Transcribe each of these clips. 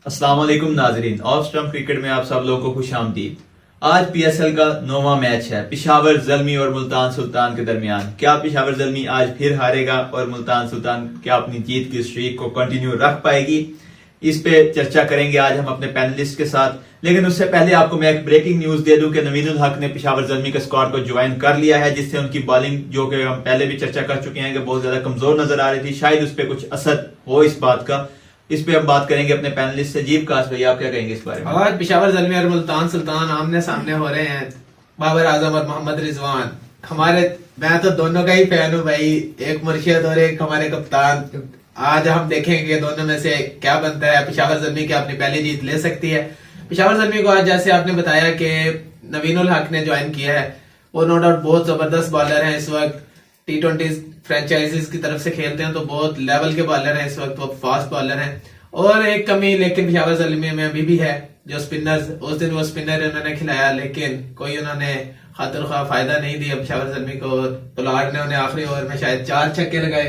अस्सलाम वालेकुम नाजरीन, ऑफ स्टंप क्रिकेट में आप सब लोगों को खुश आमदीद। आज पीएसएल का 9वां मैच है पेशावर ज़ल्मी और मुल्तान सुल्तान के दरमियान। क्या पेशावर ज़ल्मी आज फिर हारेगा और मुल्तान सुल्तान क्या अपनी जीत की स्ट्रीक को कंटिन्यू रख पाएगी? इस पे चर्चा करेंगे आज हम अपने पैनलिस्ट के साथ। लेकिन उससे पहले आपको मैं एक ब्रेकिंग न्यूज दे दूं कि नवीन उल हक ने पेशावर ज़ल्मी के स्क्वाड को ज्वाइन कर लिया है, जिससे उनकी बॉलिंग, जो कि हम पहले भी चर्चा कर चुके हैं कि बहुत ज्यादा कमजोर नजर आ रही थी, शायद उस पर कुछ असर हो इस बात का। इस पे हम बात करेंगे अपने पैनलिस्ट से। जीव काश भाई, आप क्या कहेंगे इस बारे में? और पेशावर ज़ल्मी और मुल्तान सुल्तान आमने सामने हो रहे हैं, बाबर आजम और मोहम्मद रिजवान। मैं तो दोनों का ही फैन हूँ भाई, एक मुर्शिद और एक हमारे कप्तान। आज हम देखेंगे दोनों में से क्या बनता है। पेशावर ज़ल्मी क्या अपनी पहली जीत ले सकती है? पेशावर ज़ल्मी को आज जैसे आपने बताया कि नवीन उल हक ने ज्वाइन किया है, वो नो डाउट बहुत जबरदस्त बॉलर है। इस वक्त T20 फ्रेंचाइजीज की तरफ से खेलते हैं तो बहुत लेवल के बॉलर हैं इस वक्त, वो फास्ट बॉलर हैं। और एक कमी लेकिन पेशावर ज़ल्मी में अभी भी है, जो स्पिनर्स, उस दिन वो स्पिनर उन्होंने खिलाया लेकिन कोई उन्होंने खातिर खा फायदा नहीं दिया पेशावर ज़ल्मी को। पोलार्ड ने उन्हें आखिरी ओवर में शायद 4 छक्के लगाए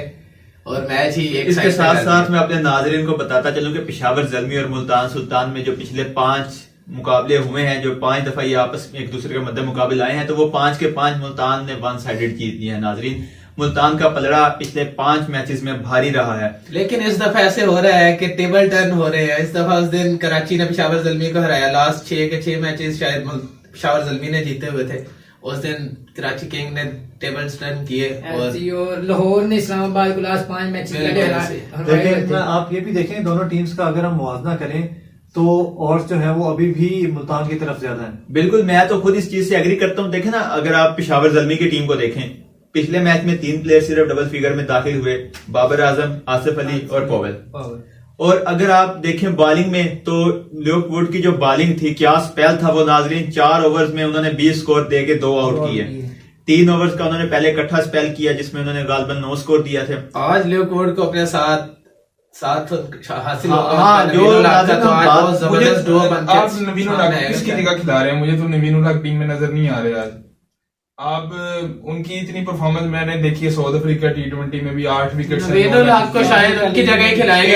और मैच ही एक। इसके साथ साथ मैं अपने नाजरीन को बताता चलूं कि पेशावर ज़ल्मी और मुल्तान सुल्तान में जो पिछले 5 मुकाबले हुए हैं, जो 5 दफा ये आपस में एक दूसरे के मध्य मुकाबले आए हैं, तो वो 5 के 5 मुल्तान ने वन साइडेड जीत लिया है। नाजरीन, मुल्तान का पलड़ा पिछले 5 मैचेस में भारी रहा है, लेकिन इस दफा ऐसे हो रहा है कि टेबल टर्न हो रहे हैं। इस दफा उस दिन कराची ने पेशावर ज़ल्मी को हराया, लास्ट 6 के 6 मैचेस शायद पेशावर ज़ल्मी ने जीते हुए थे। उस दिन कराची किंग ने टेबल टर्न किए और लाहौर ने इस्लामाबाद को लास्ट 5 मैच लेकिन आप ये भी देखें, दोनों टीम्स का अगर हम मुआवजा करें तो और जो है वो अभी भी मुल्तान की तरफ ज्यादा है। बिल्कुल, मैं तो खुद इस चीज से एग्री करता हूं। देखें ना, अगर आप पेशावर ज़ल्मी की टीम को देखें, पिछले मैच में 3 प्लेयर सिर्फ डबल फिगर में दाखिल हुए, बाबर आजम, आसिफ अली और पॉवेल। और अगर आप देखें बॉलिंग में, तो ल्यूक वुड की जो बॉलिंग थी, क्या स्पेल था वो नाजरीन। 4 ओवर्स में उन्होंने 20 स्कोर दे के 2 आउट किए। 3 ओवर्स का उन्होंने पहले इकट्ठा स्पेल किया जिसमें उन्होंने गालबन 9 स्कोर दिया थे। आज ल्यूक वुड को अपने साथ हासिल आप नवीन उल हक किसकी जगह खिला रहे हैं? मुझे तो नवीन उल हक टीम में नजर नहीं आ रहे आज। आप उनकी इतनी परफॉर्मेंस मैंने देखी है साउथ अफ्रीका T20 में भी 8 विकेट। नवीन उल हक को शायद उनकी जगह ही खिलाएंगे।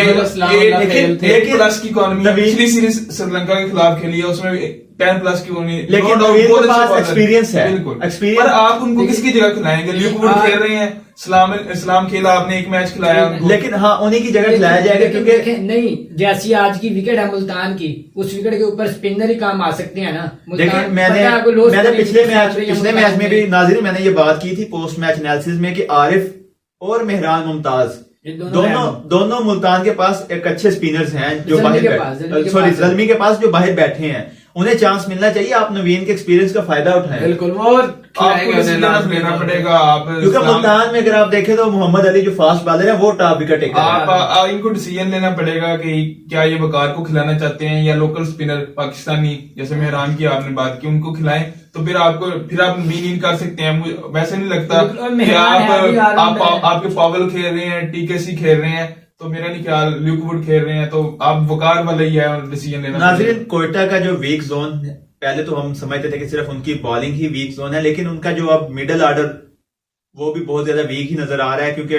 एक प्लस की इकॉनमी पिछली सीरीज श्रीलंका के खिलाफ खेली है, उसमें 10 प्लस की होनी, लेकिन नवीन के पास एक्सपीरियंस है। बिल्कुल, पर आप उनको किसकी जगह खिलाएंगे? ल्यूक वुड खेल रहे हैं, इस्लाम खेला, आपने एक मैच खिलाया, लेकिन हाँ उन्हीं की जगह खिलाया जाएगा क्योंकि नहीं, जैसी आज की विकेट है मुल्तान की, उस विकेट के ऊपर स्पिनर ही काम आ सकते हैं ना। लेकिन मैंने पिछले मैच में भी नाज़रीन मैंने ये बात की थी पोस्ट मैच एनालिसिस में कि आरिफ और मेहरान मुमताज दोनों मुल्तान के पास एक अच्छे स्पिनर्स हैं जो ज़ल्मी के पास जो बाहर बैठे हैं, उन्हें चांस मिलना चाहिए। आप नवीन के एक्सपीरियंस का फायदा उठाएं। बिल्कुल, और लेना पड़ेगा आप, क्योंकि मुल्तान में अगर आप देखें तो मोहम्मद अली जो फास्ट बॉलर है वो टॉप विकेट टेकर है। आप इनको डिसीजन लेना पड़ेगा कि क्या ये वकार को खिलाना चाहते हैं या लोकल स्पिनर पाकिस्तानी, जैसे मेहरान की आपने बात की, उनको खिलाएं तो फिर आप मीन इन कर सकते हैं। मुझे वैसे नहीं लगता कि आपके पॉवल खेल रहे हैं, TKC खेल रहे हैं, तो मेरा नहीं ख्याल ल्यूक वुड खेल रहे हैं, तो आप वकार वाला ही है डिसीजन लेना। नाज़रीन, कोयटा का जो वीक जोन, पहले तो हम समझते थे कि सिर्फ उनकी बॉलिंग ही वीक जोन है, लेकिन उनका जो अब मिडिल ऑर्डर वो भी बहुत ज्यादा वीक ही नजर आ रहा है, क्योंकि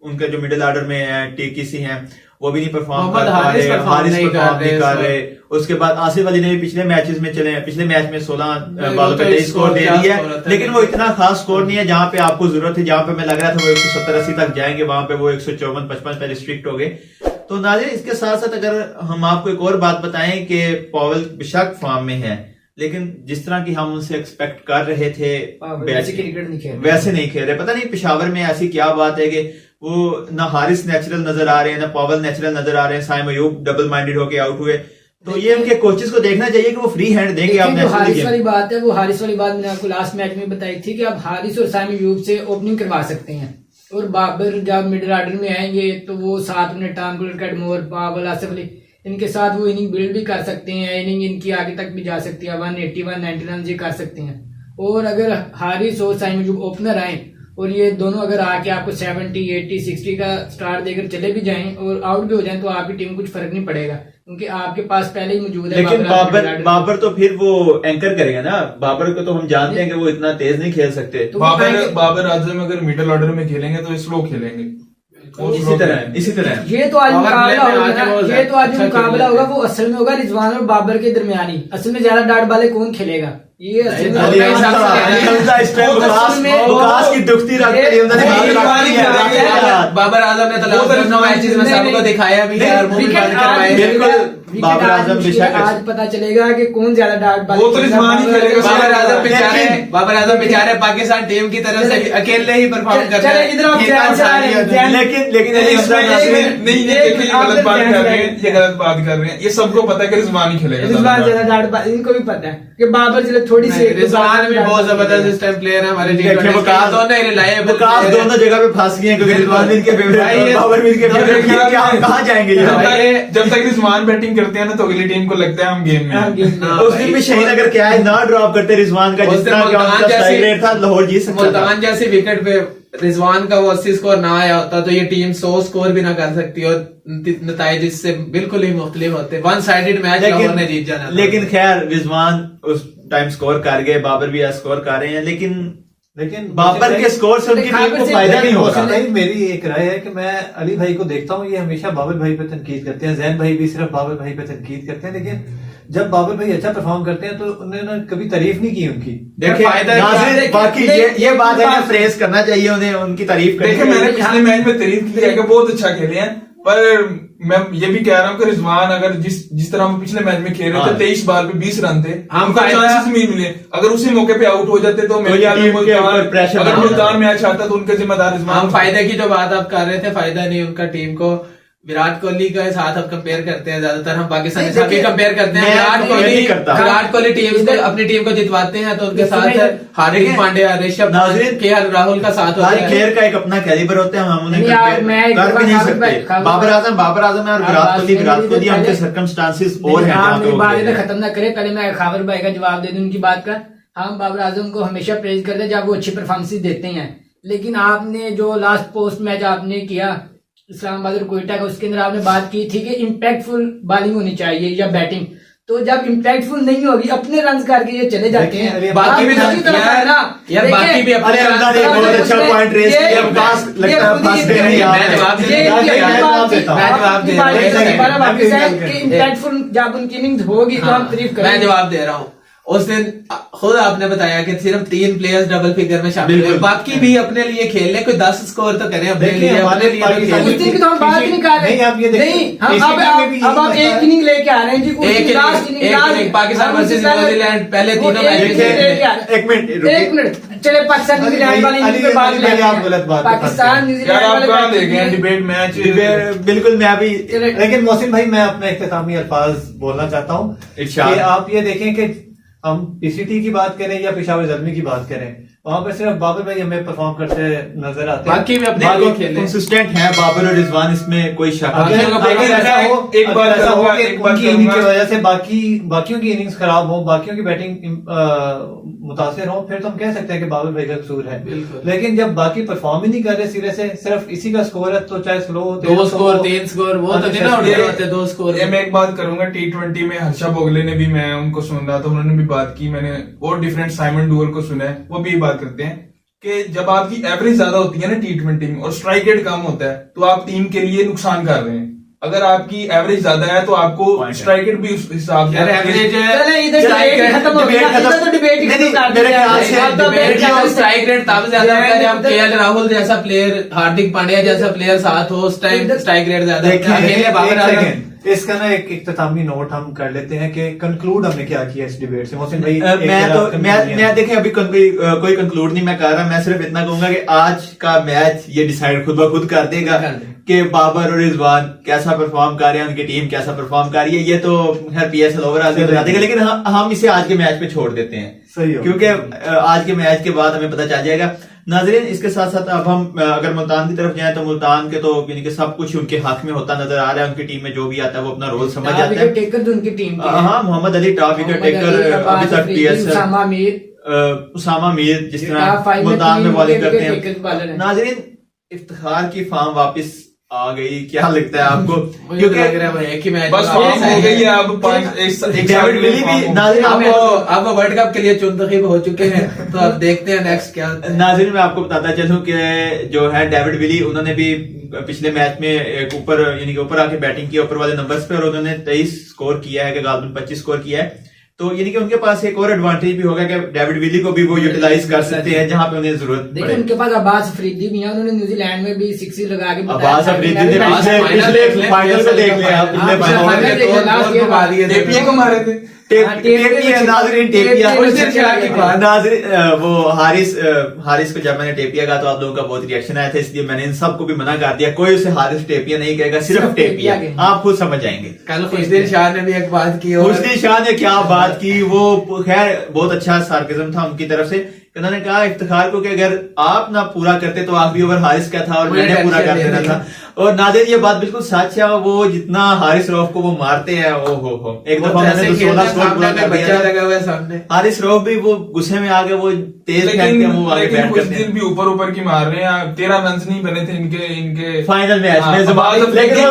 उनका जो मिडिल ऑर्डर में है TKC है वो भी नहीं परफॉर्म कर रहे, हारिस परफॉर्म नहीं कर रहे। उसके बाद आसिफ अली ने भी पिछले मैच में 16 बॉलों पे 23 स्कोर दे दिया है, लेकिन वो इतना खास स्कोर नहीं है जहां पे आपको जरूरत है। जहां पे मैं लग रहा था वो 170-80 तक जाएंगे, वहां पे वो 154-55 पे रिस्ट्रिक्ट हो गए। तो नाज़रीन, इसके साथ साथ अगर हम आपको एक और बात बताएं कि पॉवेल बेशक फॉर्म में है, लेकिन जिस तरह की हम उनसे एक्सपेक्ट कर रहे थे वैसे नहीं खेल रहे। पता नहीं पेशावर में ऐसी क्या बात है कि वो ना हारिस नेचुरल नजर आ रहे हैं, ना पॉवेल नेचुरल नजर आ रहे हैं। साइम अयूब डबल माइंडेड होके आउट हुए, तो ये उनके कोचेस को देखना चाहिए कि वो फ्री हैंड देंगे। आप हारिस वाली बात है, वो हारिस वाली बात मैंने आपको लास्ट मैच में बताई थी कि आप हारिस और साइम अयूब से ओपनिंग करवा सकते हैं, और बाबर जब मिडिल ऑर्डर में आएंगे तो वो साथ में टॉम कैटमोर, पावल, आसिफ अली, इनके साथ वो इनिंग बिल्ड भी कर सकते हैं। इनिंग इनकी आगे तक भी जा सकती है, 180-190 रन ये कर सकते हैं। और अगर हारिस और साइम अयूब ओपनर आए और ये दोनों अगर आके आपको 70-80-60 का स्टार्ट देकर चले भी जाएं और आउट भी हो जाएं तो आपकी टीम कुछ फर्क नहीं पड़ेगा, क्योंकि आपके पास पहले ही मौजूद है। लेकिन बाबर तो फिर वो एंकर करेगा ना। बाबर को तो हम जानते हैं कि वो इतना तेज नहीं खेल सकते। तो बाबर आजम अगर मिडिल ऑर्डर में खेलेंगे तो स्लो खेलेंगे, इसी तरह ये तो आज Power मुकाबला play में होगा आके ना, वो ये तो आज अच्छा मुकाबला खेल होगा वो असल में होगा रिजवान और बाबर के दरमियानी। असल में ज्यादा डाट बाले कौन खेलेगा ये असल में अली होगा। हमजा असल में वकास की दुखती रात के लिए उन्होंने बाबर आजम ने तो दोनों मैचेस में सबको दिखाया भी है और वो भी विकेट बंद करवाए। बिल्कुल, बाबर आजम बेशक आज पता चलेगा कि कौन ज्यादा डाट बाले वो तो रिजवान ही खेलेगा। बाबर आजम बेचारे पाकिस्तान टीम की तरफ से अकेले ही परफॉर्म कर चले इधर आप ध्यान से आ रहे हैं। लेकिन नहीं देखिए, ये गलत बात कर रहे हैं, ये गलत बात कर रहे हैं। ये सबको पता है कि रिजवान ही खेलेगा रिजवान ज्यादा डाट बाले, इनको भी पता है कि बाबर जिले थोड़ी सी रिजवान भी बहुत जबरदस्त इस टाइम प्लेयर है हमारे टीम देखिए, वकास दोनों ही रिलायबल वकास दोनों जगह पे फंस गए हैं क्योंकि रिजवान भी इनके फेवरेट भाई, है, बाबर भी इनके फेवरेट है। क्या हम कहाँ जाएंगे ये? जब तक रिजवान बैटिंग करते हैं ना तो अगली टीम को लगता है हम गेम में हैं। उस दिन भी श्रीनगर क्या है ना ड्रॉप करते रिजवान का, उस जिस दिन तरह का उनका स्ट्राइक रेट था लाहौर जीत सकता था। मुल्तान जैसी विकेट पे रिजवान का वो 80 स्कोर ना आया होता तो ये टीम 100 स्कोर भी ना कर सकती और नतीजे इससे बिल्कुल ही मुख्तलिफ होते। वन साइडेड मैच लाहौर ने जीत जाना था। लेकिन खैर रिजवान उस टाइम स्कोर कर गए, बाबर भी आज स्कोर कर रहे हैं, लेकिन बाबर के स्कोर से उनकी टीम को फायदा नहीं होगा। भाई मेरी एक राय है कि मैं अली भाई को देखता हूँ, ये हमेशा बाबर भाई पे तनकीद करते हैं, जैन भाई भी सिर्फ बाबर भाई पे तनकीद करते हैं, लेकिन जब बाबर भाई अच्छा परफॉर्म करते हैं तो उन्होंने कभी तारीफ नहीं की उनकी। देखिए फायदा नाज़रीन, बाकी ये बात है कि फ्रेज करना चाहिए उन्हें, उनकी तारीफ करनी देखिए, मैंने चाहिए। पिछले मैच में तारीफ की है कि बहुत अच्छा खेले हैं, पर मैं ये भी कह रहा हूँ कि रिजवान अगर जिस तरह वो पिछले मैच में खेल रहे थे, 23 बार पे 20 रन थे, हमको चांसेस नहीं मिले। अगर उसी मौके पे आउट हो जाते तो मेरे ख्याल में मुल्तान, अगर मुल्तान मैच आता तो उनके जिम्मेदार रिजवान। हम फायदे की जो बात आप कर रहे थे, फायदा नहीं उनका टीम को। विराट कोहली के साथ आप कंपेयर करते हैं, ज्यादातर हम पाकिस्तानी साथ भी कंपेयर करते हैं। विराट कोहली टीम को अपनी टीम को जितवाते हैं तो उनके साथ हार्दिक पांड्या, ऋषभ पंत, केएल राहुल का साथ होता हर है। प्लेयर का एक अपना कैलिबर होता है, हम उन्हें नहीं यार, मैं कर भी नहीं सकते। बाबर आजम है और विराट कोहली पहले- उनके सर्कमस्टांसिस और हैं जहाँ पे मेरी वो बात खेल इधर रहे हैं। खत्म ना करे, पहले मैं खावर भाई का जवाब दे दूं उनकी बात का। हम बाबर आजम को हमेशा प्रेज करते हैं जब वो अच्छी परफॉर्मेंस देते हैं, लेकिन आपने जो लास्ट पोस्ट मैच आपने किया इस्लामाबाद और कोयटा का, उसके अंदर आपने बात की थी कि इम्पैक्टफुल बॉलिंग होनी चाहिए या बैटिंग। तो जब इम्पैक्टफुल नहीं होगी, अपने रन करके ये चले जाते हैं। बाकी भी दूसरी तरफ है ना, यार बाकी भी अपने अरे हमदा ने एक बहुत अच्छा पॉइंट रेज किया, वकास लगता है फंस गए नहीं मैं जवाब आप। दे रहा हूं। इम्पैक्टफुल जब उनकी इनिंग्स होगी तो हम तारीफ मैं करेंगे। जवाब दे रहा हूँ। उस दिन खुद आपने बताया कि सिर्फ 3 प्लेयर्स डबल फिगर में शामिल हुए, बाकी भी अपने लिए खेल ले, कोई 10 स्कोर तो करें अपने लिए, अपने लिए तो खेलें। उस दिन की तो हम बात नहीं कर रहे। नहीं, आप ये देखिए, नहीं, हम PCB में भी अब आप यही एक इनिंग लेके आ रहे हैं जी। एक इनिंग पाकिस्तान वर्सेस न्यूजीलैंड, पहले तीनों मैच एक मिनट एक मिनट चले पाकिस्तान न्यूजीलैंड वाली इनिंग पे बात अली, लेते आप हैं। गलत बात पाकिस्तान यार न्यूजीलैंड आप वाले कहाँ मैच देखे हैं में- डिबेट मैच? बिल्कुल मैं अभी लेकिन मोहसिन भाई मैं अपने इख्तितामी अल्फाज बोलना चाहता हूँ इरशाद। कि आप ये देखें कि हम पीसीटी की बात करें या पेशावर जल्मी की बात करें, वहां पर सिर्फ बाबर भाई हमें परफॉर्म करते नजर आते हैं। बाकी भी अपने लिए खेले। कंसिस्टेंट है बाबर और रिजवान, इसमें कोई शक अगर नहीं है। अगर ऐसा हो एक बात अगर ऐसा हो करूंगा, कि एक बात उनकी इनिंग की करूंगा। वजह से बाकियों की इनिंग्स खराब हो, बाकियों की बैटिंग मुतासिर हो, फिर तो हम कह सकते हैं कि बाबर भाई का कसूर है। बिल्कुल। लेकिन जब बाकी परफॉर्म ही नहीं कर रहे सिरे से, सिर्फ इसी का स्कोर है, तो चाहे स्लो हो 2 स्कोर 3 स्कोर वो तो नहीं ना उड़ होते 2 स्कोर। ये मैं एक बात करूंगा, T20 में हर्षा बोगले ने भी, मैं उनको सुन रहा था, उन्होंने भी बात की, मैंने और डिफरेंट साइमन डुअल को सुना है, वो भी ये बात करते हैं कि जब आपकी एवरेज ज्यादा होती है ना T20 में और स्ट्राइक रेट कम होता है तो आप टीम के लिए नुकसान कर रहे हैं। अगर आपकी एवरेज ज्यादा है तो आपको स्ट्राइक रेट भी उस हिसाब से एवरेज चले इधर डिबेट खत्म हो गया, इधर तो डिबेट ही खत्म कर मेरे ख्याल दिया। से अब तो डिबेट डिबेट में स्ट्राइक रेट तब ज्यादा होता है जब केएल राहुल जैसा प्लेयर, हार्दिक पांड्या जैसा प्लेयर साथ हो, उस टाइम स्ट्राइक रेट ज्यादा होता है। अकेले बाबर आजम इसका ना एक इख्तितामी नोट हम कर लेते हैं कि कंक्लूड हमने क्या किया इस डिबेट से। मोहसिन भाई मैं देखें अभी कोई कंक्लूड नहीं मैं कर रहा, मैं सिर्फ इतना कहूंगा कि आज का मैच ये डिसाइड खुद ब खुद कर देगा कि बाबर और रिजवान कैसा परफॉर्म कर रहे हैं, उनकी टीम कैसा परफॉर्म कर रही है। ये तो खैर PSL ओवर आज बता देगा, लेकिन हम इसे आज के मैच पे छोड़ देते हैं सही हो। क्योंकि आज के मैच के बाद हमें पता चल जाएगा। नाजरीन, इसके साथ साथ अब हम अगर मुल्तान की तरफ जाएं तो मुल्तान के तो यानी कि सब कुछ उनके हाथ में होता नजर आ रहा है। उनकी टीम में जो भी आता है वो अपना रोल समझ जाता है। टेकर जो उनकी टीम की है। हाँ, Mohammad Ali top wicket taker, अभी तक PSL उसामा मीर जिस तरह मुल्तान में बॉलिंग करते हैं। नाजरीन, इफ्तिखार की फॉर्म वापस आ गई, क्या लगता है आपको? क्योंकि लग रहा है एक ही मैच बस फॉर्म हो गई है अब डेविड विली भी नाज़रीन अब वर्ल्ड कप के लिए चुनतखीब हो चुके हैं, तो अब देखते हैं नेक्स्ट क्या। नाज़रीन मैं आपको बताता चलूं कि जो है डेविड विली, उन्होंने भी पिछले मैच में एक ऊपर यानी कि ऊपर आके बैटिंग की ऊपर वाले नंबर्स पे और उन्होंने 23 स्कोर किया है कि गालबन 25 स्कोर किया है। तो यानी कि उनके पास एक और एडवांटेज भी होगा कि डेविड विली को भी वो यूटिलाइज कर सकते हैं जहां पे उन्हें जरूरत देखिए पड़े। उनके पास अब्बास अफरीदी भी है, उन्होंने न्यूजीलैंड में भी सिक्स लगा के बताया अब्बास था कि अफरीदी मैं ने भी पिछले फाइनल को देख लिया आप, पिछले फाइनल टेपिया को मारे थे। नाजरीन टेपिया उस दिन क्या की बात। नाजरीन वो हारिस को जब मैंने टेपिया कहा तो आप लोगों का बहुत रिएक्शन आया था, इसलिए मैंने इन सबको भी मना कर दिया, कोई उसे हारिस टेपिया नहीं कहेगा, सिर्फ टेपिया। आप खुद समझ जाएंगे। कल खुशदिन शाह ने भी एक बात की और खुशदिन शाह ने क्या बात की, वो खैर बहुत अच्छा सार्केज्म था उनकी तरफ से। उन्होंने कहा इफ्तिखार को कि अगर आप ना पूरा करते तो आखिरी ओवर हारिस का था और मैंने पूरा कर देना था। और नादिर ये बात बिल्कुल सच है, वो जितना हारिस रऊफ को वो मारते हैं, ओ हो एक दफा मैंने तो 16 स्कोर पूरा कर दिया बच्चा था। लगा हुआ है सामने। हारिस रऊफ भी वो गुस्से में आके वो तेज फेंकते हैं, वो आगे लेकिन बैट कुछ करते दिन हैं। भी ऊपर की मार रहे हैं। 13 रन नहीं बने थे इनके फाइनल मैच हाँ, में अब्बास लेकिन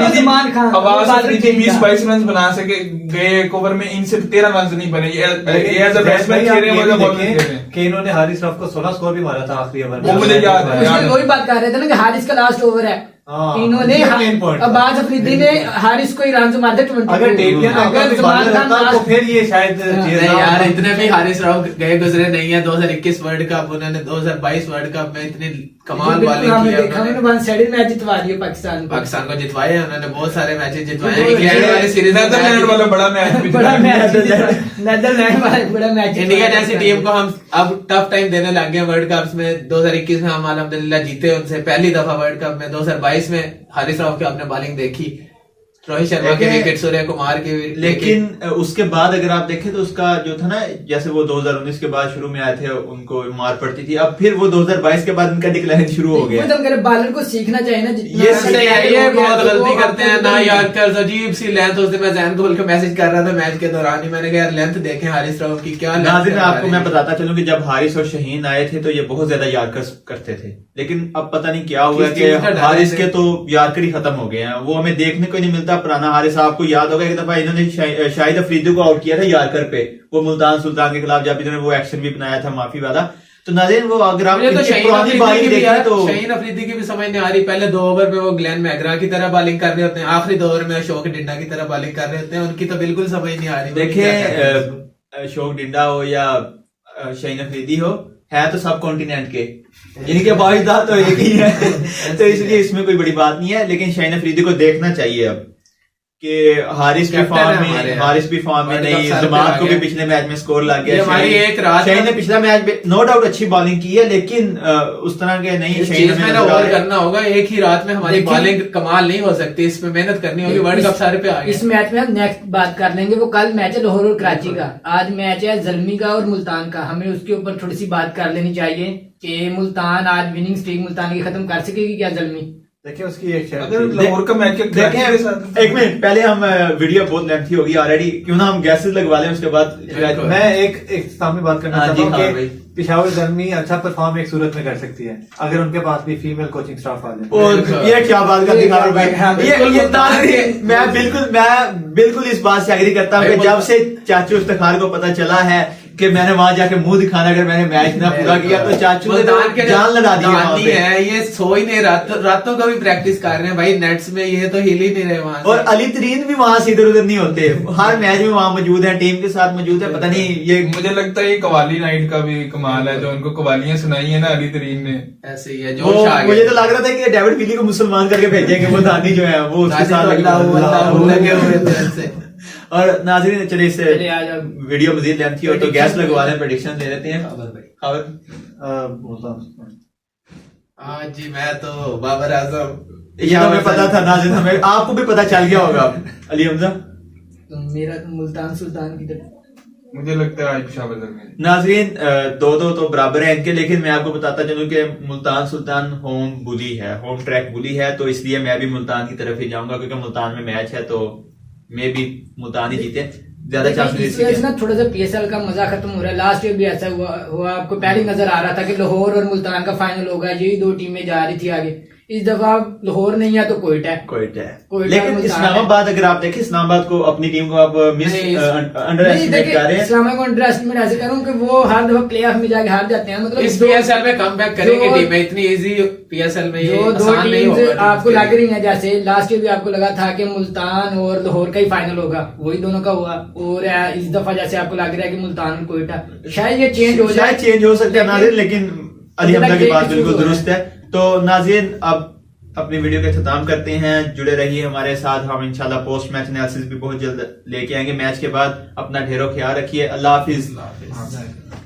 वो ज़मान खान, अब्बास वो अफरीदी बात 20-22 रन बना सके गए एक ओवर में, इनसे 13 रन नहीं बने। ये एज अ बैट्समैन खेल रहे हैं, वो बॉलिंग खेल रहे हैं। कि इन्होंने हारिस रऊफ को 16 स्कोर भी मारा था आखिरी ओवर वो मुझे याद है। उसमें वही बात कर रहे थे ना कि हारिस का लास्ट ओवर है, हाँ, इन्होंने ये main point था। अब्बास अफरीदी ने हारिस को ही रन से मारते 22। अगर टेपिया ना होता अगर तो ज़मान खान तो last- फिर ये शायद नहीं यार, इतने भी हारिस राव गए गुजरे नहीं है। 2021 वर्ल्ड कप, उन्होंने 2022 वर्ल्ड कप में इतनी कमाल बिल्कुल बॉलिंग हमने की देखा, है। उन्होंने वन साइडेड मैच जितवा दिए पाकिस्तान को। पाकिस्तान को जितवाए हैं उन्होंने, बहुत सारे मैचेस जितवाए हैं। बिल्कुल, इंग्लैंड वाली सीरीज में नेदरलैंड वाला बड़ा मैच भी बड़ा था। मैच नेदरलैंड वाला बड़ा मैच इंडिया जैसी टीम को हम अब टफ टाइम देने लग गए वर्ल्ड कप में। 2021 में हम अल्हम्दुलिल्लाह जीते उनसे पहली दफा वर्ल्ड कप में। 2022 में हारिस राव की आपने बॉलिंग देखी, रोहित शर्मा के विकेट, सूर्य कुमार के विकेट। लेकिन उसके बाद अगर आप देखें तो उसका जो था ना, जैसे वो 2019 के बाद शुरू में आए थे उनको मार पड़ती थी, अब फिर वो 2022 के बाद उनका डिक्लाइन शुरू हो गया। तो बॉलर को सीखना चाहिए ना, जितना ये सही है, ये बहुत तो गलती वो करते हैं आपको ना यार। कर अजीब सी लेंथ, उस दिन मैं जैन गोल को मैसेज कर रहा था मैच के दौरान ही, मैंने कहा यार लेंथ देखें हारिस राव की, क्या नाज़रीन आपको मैं बताता चलूं कि जब हारिस और शहीन आए थे तो ये बहुत ज्यादा यार्कर करते थे, लेकिन अब पता नहीं क्या हुआ किस कि चीज़ का डर हारिस है? के तो यार्कर ही खत्म हो गए हैं, वो हमें देखने को नहीं मिलता। पुराना हारिस आपको याद होगा एक दफा इन्होंने शाहिद अफरीदी को आउट किया था यार्कर पे, वो मुल्तान सुल्तान के खिलाफ, जब इन्होंने वो एक्शन भी बनाया था माफी वाला। तो नाज़रीन वो अगर आप मुझे तो इनकी शहीन पुरानी अफरीदी बारी की भी देखें यार, तो शहीन अफरीदी की भी समझ नहीं आ रही। पहले 2 ओवर में वो ग्लेन मैगरा की तरह बॉलिंग कर रहे होते हैं, आखिरी 2 ओवर में अशोक डिंडा की तरह बॉलिंग कर रहे होते हैं। उनकी तो बिल्कुल समझ नहीं आ रही। देखें अशोक डिंडा हो या शहीन अफरीदी हो, है तो सब कॉन्टिनेंट के, इनके बावजूद तो एक ही है तो इसलिए इसमें कोई बड़ी बात नहीं है। लेकिन शहीन अफरीदी को देखना चाहिए अब कि हारिस भी कैप्टन फॉर्म है में, हमारे यहाँ। हारिस भी फॉर्म में वर्ल्ड नहीं, कप सर पे जमात आ को भी गया। पिछले मैच में स्कोर लग ये गया। हमारी एक रात शहीन ने पिछला मैच में नो डाउट अच्छी बॉलिंग की है, लेकिन उस तरह के नहीं। इस शहीन चीज में ना ओवर करना होगा, एक ही रात में हमारी देखिए- बॉलिंग कमाल नहीं हो सकती, इस पे मेहनत करनी होगी। वर्ल्ड कप सारे पे आ इस गया। मैच में हम नेक्स्ट बात कर लेंगे, वो कल मैच है लाहौर और कराची का, आज मैच है जलमी का और मुल्तान का। हमें उसके ऊपर थोड़ी सी बात कर लेनी चाहिए कि मुल्तान आज विनिंग स्ट्रीक मुल्तान की खत्म कर सकेगी क्या जलमी? देखिए उसकी एक शर्त अगर थी। लाहौर का मैच के देखें एक मिनट पहले हम वीडियो बहुत लेंथी होगी ऑलरेडी, क्यों ना हम गैसेस लगवा लें उसके बाद। बिल्कुल। मैं एक सामने बात करना हाँ जी, चाहता हूँ हाँ कि भाई। पिशावर जर्मी अच्छा परफॉर्म एक सूरत में कर सकती है अगर उनके पास भी फीमेल कोचिंग स्टाफ आ जाए। और ये क्या बात कर दिखा रहा हाँ, हूँ बिल्कुल ये मुल्तान नाज़रीन, मैं बिल्कुल इस बात से एग्री करता हूँ कि जब से चाचू इफ्तिखार को पता चला है कि मैंने वहां जाके मुंह दिखाना अगर मैंने मैच ना पूरा किया तो चाचू ने मुल्तान के जान लगा दी वहां दानी पे। है, ये सो ही नहीं, रातों का भी प्रैक्टिस कर रहे हैं भाई नेट्स में, ये तो हिल ही नहीं रहे वहां से। और अली तरीन भी वहां से इधर उधर नहीं होते, हर मैच में वहां मौजूद है, टीम के साथ मौजूद है। पता नहीं ये मुझे लगता है ये कवाली नाइट का भी कमाल है, जो उनको कवालियां सुनाई है ना अली तरीन ने। ऐसे ही है, वो जोश आ गया। मुझे तो लग रहा था कि डेविड विली को मुसलमान करके भेजेंगे, वो दानी जो है वो उसके साथ लगे हुए थे ऐसे। और नाज़रीन चलिए इससे चलिए आज अब वीडियो मजीद लेंथी हो तो गैस लगवा लें, प्रेडिक्शन ले लेते हैं। खबर हाँ जी, मैं तो बाबर आजम, ये तो हमें पता था नाज़रीन, हमें आपको भी पता चल गया होगा अली हमजा। तो मेरा तो मुल्तान सुल्तान की तरफ। मुझे लगता है आज पेशावर जर्मी। नाज़रीन 2-2 तो बराबर है इनके, लेकिन मैं आपको बताता चलूं कि मुल्तान सुल्तान होम बुली है, होम ट्रैक बुली है, तो इसलिए मैं भी मुल्तान की तरफ ही जाऊंगा क्योंकि मुल्तान में मैच है, तो मे भी मुल्तान ही जीते, ज्यादा चांसेस इस वजह से ना थोड़ा सा पीएसएल का मजा खत्म हो रहा है। लास्ट ईयर भी ऐसा हुआ आपको पहले नजर आ रहा था कि लाहौर और मुल्तान का फाइनल होगा, यही 2 टीमें जा रही थी आगे। इस दफा लाहौर नहीं है तो कोयटा है। कोयटा है। कोयटा लेकिन मुल्तान इस्लामाबाद अगर आप देखें, इस्लामाबाद को अपनी टीम को आप अंडर नहीं, एस्टिमेट देखिए, कर रहे हैं। इस्लामाबाद को अंडर एस्टिमेट ऐसे करूं कि वो हर दफा प्ले ऑफ में जाके हार जाते हैं। मतलब इस पीएसएल में कम बैक करेंगे टीम, इतनी इजी पीएसएल में ये जो दो आसान नहीं टीम्स होगा। आपको लग रही हैं, जैसे लास्ट ईयर भी आपको लगा था कि मुल्तान और लाहौर का ही फाइनल होगा, वही दोनों का हुआ। और इस दफा जैसे आपको लग रहा है कि मुल्तान और कोयटा, शायद ये चेंज हो जाए, शायद चेंज हो सकता है नाज़रीन, लेकिन अली हमजा की बात बिल्कुल दुरुस्त है। तो नाज़रीन, अब अपनी वीडियो का इख्तिताम करते हैं। जुड़े रहिए हमारे साथ, हम इंशाल्लाह पोस्ट मैच एनालिसिस भी बहुत जल्द लेके आएंगे। मैच के बाद अपना ढेरों ख्याल रखिए। अल्लाह हाफिज। हाफिज।